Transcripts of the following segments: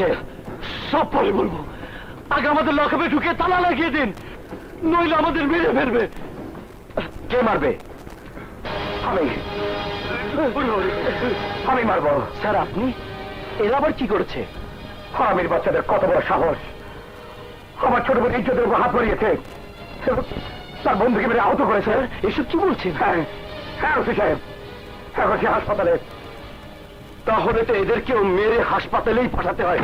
হচ্ছে? সব পরে বলবো, আগে আমাদের লকআপে ঢুকে তালা লাগিয়ে দিন, নইলে আমাদের মেরে ফেলবে। কে মারবে? আমি আমি মারবো। স্যার আপনি? এরা আবার কি করেছে? হারামির বাচ্চাদের কত বড় সাহস! আমার ছোট বোন ইজ্জতের উপর হাত বাড়িয়েছে, তার বন্ধুকে মেরে আহত করেছে। এসব কি বলছেন? হ্যাঁ হ্যাঁ ওসি সাহেব, এখন সে হাসপাতালে। তাহলে তো এদেরকেও মেরে হাসপাতালেই পাঠাতে হয়।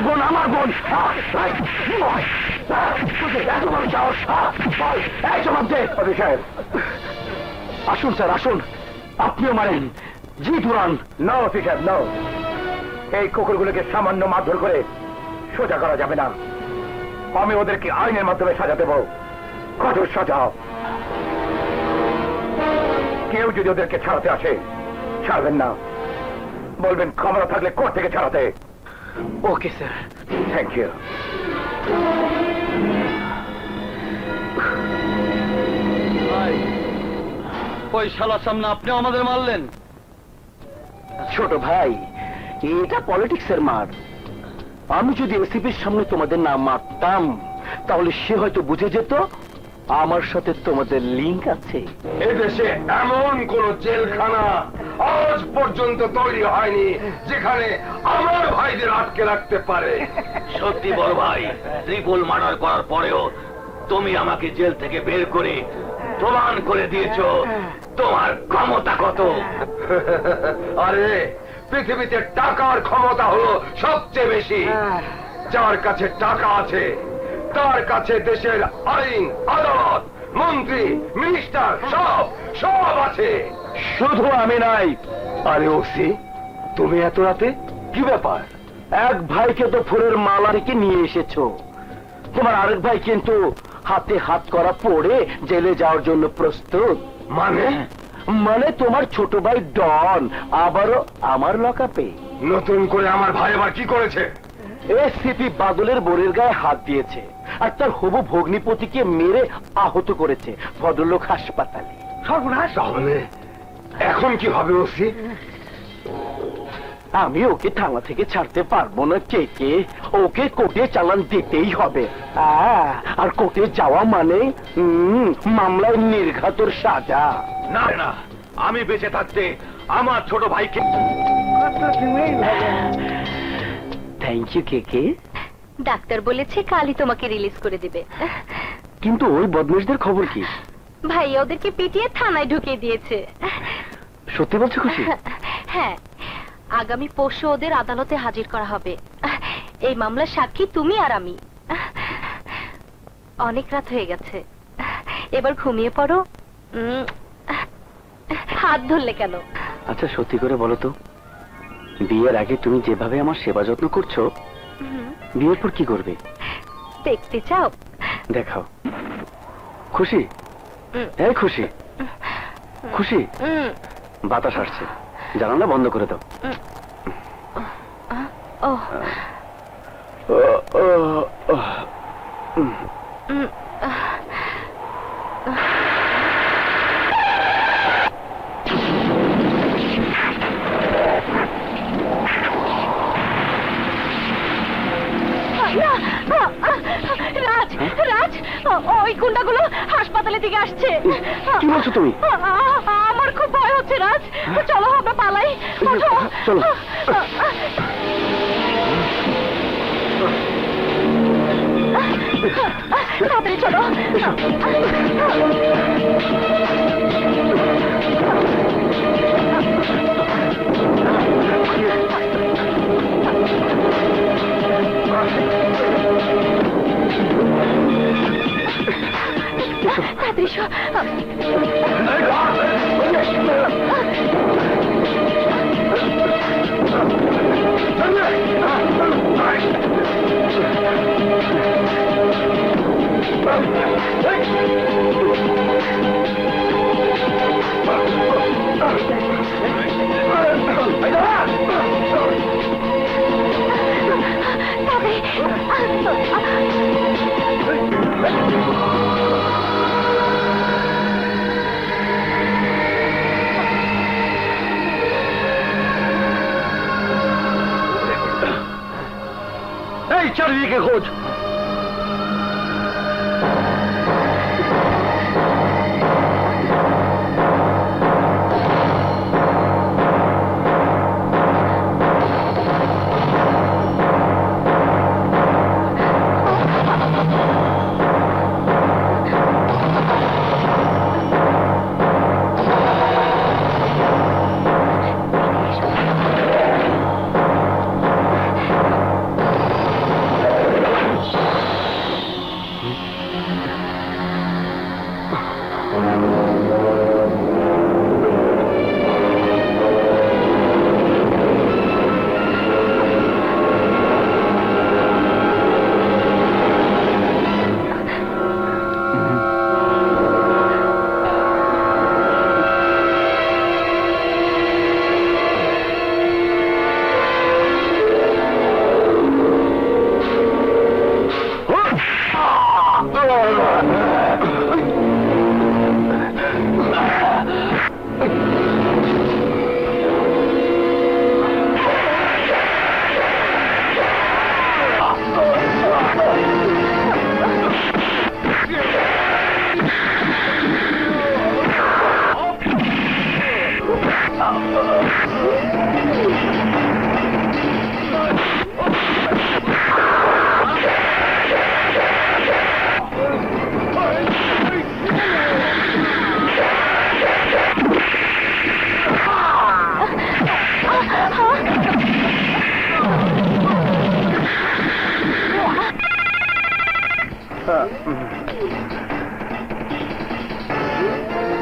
বোন আমার বোন, আসুন স্যার আসুন, আপনিও মারেন, জি ধুরান। না ওসি সাহেব না, এই কুকুরগুলোকে সামান্য মারধর করে সোজা করা যাবে না। আমি ওদেরকে আইনের মাধ্যমে সাজা দেব, কঠোর সাজা। কেউ যদি ওদেরকে ছাড়াতে আসে, ছাড়বেন না, বলবেন ক্ষমতা থাকলে কোর্ট থেকে ছাড়াতে। Okay sir, thank you. ওই শালার সামনে আপনিও আমাদের মারলেন? ছোট ভাই, এটা পলিটিক্সের মার। আমি যদি এসিপির সামনে তোমাদের নাম মারতাম, তাহলে সে হয়তো বুঝে যেত আমার সাথে তোমাদের লিঙ্ক আছে। এদেশে এমন কোন জেলখানা আজ পর্যন্ত তৈরি হয়নি যেখানে আমার ভাইদের আটকে রাখতে পারে। সত্যি বড় ভাই, ট্রিপল মার্ডার করার পরেও তুমি আমাকে জেল থেকে বের করে প্রমাণ করে দিয়েছো তোমার ক্ষমতা কত। আরে পৃথিবীতে টাকার ক্ষমতা হলো সবচেয়ে বেশি। যার কাছে টাকা আছে তার কাছে দেশের আইন, আদালত, মন্ত্রী, মিনিস্টার সব সব আছে। শুধু আমি নাই। আরে ওসি, তুমি এত রাতে কি ব্যাপার? এক ভাইকে তো ফুলের মালা রেখে নিয়ে এসেছো, তোমার আরেক ভাই কিন্তু হাতে হাত করা পড়ে জেলে যাওয়ার জন্য প্রস্তুত। মানে? মানে তোমার ছোট ভাই ডন আবারও আমার লকআপে। নতুন করে আমার ভাই আবার কি করেছে? এসিপি বাদলের বোরের গায়ে হাত দিয়েছে আর তার হবু ভগ্নিপতিকে মেরে আহত করেছে ভদ্রলোক হাসপাতালে। সর্বনাশ! তাহলে এখন কি হবে ওসি? আমি ওকে থানা থেকে ছাড়তে পারবো না কে, ওকে কোর্টে চালান দিতেই হবে। আর কোর্টে যাওয়া মানে মামলায় নির্ঘাতর সাজা। না না, আমি বেঁচে থাকতে আমার ছোট ভাইকে। Thank you K. ডাক্তার বলেছে কালই তোমাকে রিলিজ করে দিবে। কিন্তু ওই বদমাশদের খবর কি? ভাইয়া ওদেরকে পিটিয়ে থানায় ঢুকিয়ে দিয়েছে। সত্যি বলছো খুশি? হ্যাঁ, আগামী পরশু ওদের আদালতে হাজির করা হবে। এই মামলার সাক্ষী তুমি আর আমি। অনেক রাত হয়ে গেছে, এবার ঘুমিয়ে পড়ো। হাত ধরলে কেন? আচ্ছা সত্যি করে বলো তো, বিয়ের আগে তুমি যেভাবে আমার সেবা যত্ন করছো, বিয়ের পর কি করবে? দেখতে চাও? দেখাও। খুশি? এই খুশি, খুশি, বাতাস আসছে, জানালা বন্ধ করে দাও। রাজ, রাজ, ওই গুন্ডাগুলো হাসপাতালের দিকে আসছে। কি বলছো তুমি? আমার খুব ভয় হচ্ছে রাজ, চলো আমরা পালাই। চলো। তাড়াতাড়ি চলো। তাড়াতাড়ি এসো। চারিদিকে খোঁজ।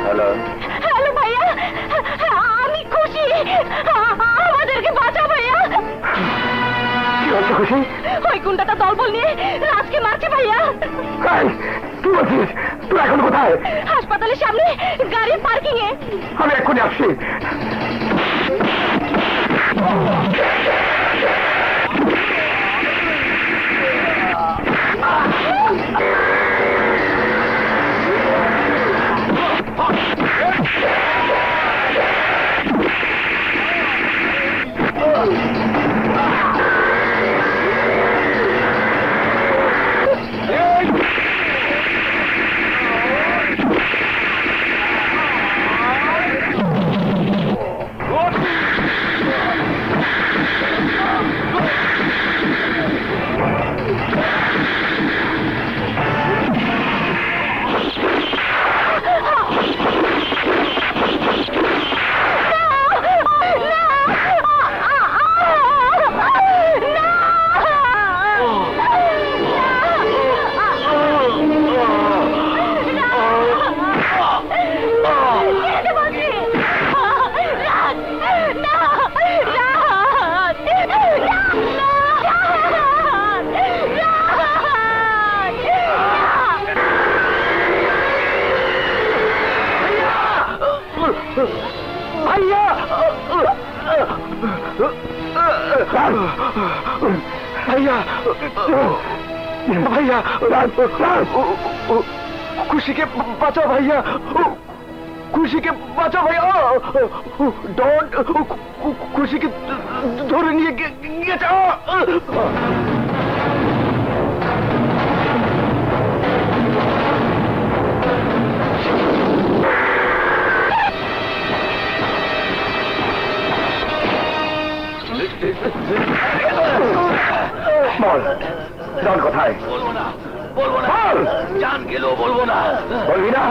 হ্যালো, হ্যালো ভাইয়া, আমি খুশি। আমাদেরকে বাঁচা ভাইয়া। কি হচ্ছে খুশি? ওই গুন্ডাটা দলবল নিয়ে রাজকে মারছে ভাইয়া। এই, কি বলছিস? তুই এখন কোথায়? হাসপাতালের সামনে গাড়ির পার্কিং এ। আমি এক্ষুনি আসছি। ভাইয়া, ভাইয়া, ভাইয়া, খুশিকে বাঁচাও ভাইয়া, খুশিকে বাঁচাও ভাইয়া। ডন খুশিকে ধরে নিয়ে গেছে। বল, ডন কোথায়? বলবো না, বলবো না, জান গেলেও বলবো না। বলবি না?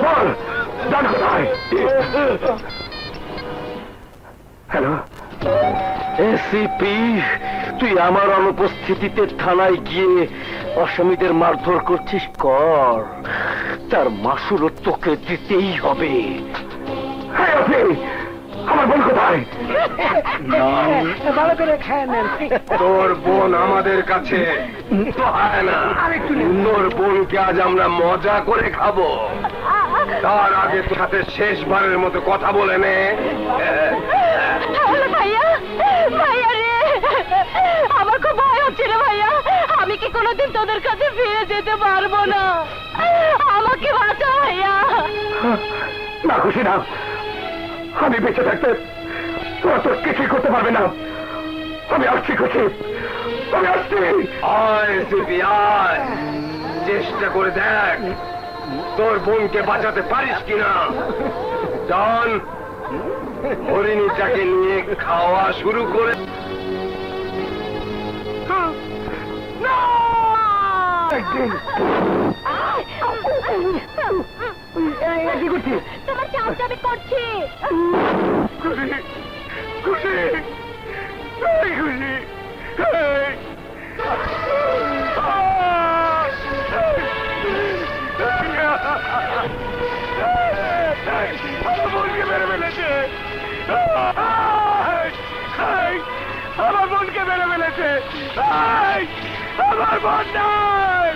বল, ডন কোথায়? হ্যালো, এসিপি, তুই আমার অনুপস্থিতিতে থানায় গিয়ে আসামিদের মারধর করছিস, কর। তার মাসুলও তোকে দিতেই হবে। আমার বোন কোথায়? ভালো করে খেয়ে নেন। তোর বোন আমাদের কাছে তো হয় না। তোর বোনকে আজ আমরা মজা করে খাবো। তার আগে তোর সাথে শেষবারের মতো কথা বলে নে। হ্যালো ভাইয়া, ভাইয়া রে, আমার খুব ভয় হচ্ছে রে ভাইয়া। আমি কি কোনোদিন তোদের কাছে ফিরে যেতে পারবো না? আমাকে বাঁচা ভাইয়া। না খুশি না, আমি বেঁচে থাকতে তোরা তোর কিছুই করতে পারবে না। আমি আসছি খুশি, আমি আসছি। আয় সিপি আয়, চেষ্টা করে দেখ তোর বোনকে বাঁচাতে পারিস কিনা। জান, হরিণীটাকে নিয়ে খাওয়া শুরু করে। একদিন কি করছিস? তোমার চাউটা আমি করছি। খুশি, খুশি, এই খুশি, এই। আমার বোনকে মেরে ফেলেছে, আমার বোনকে মেরে ফেলেছে, আমার বোন নাই।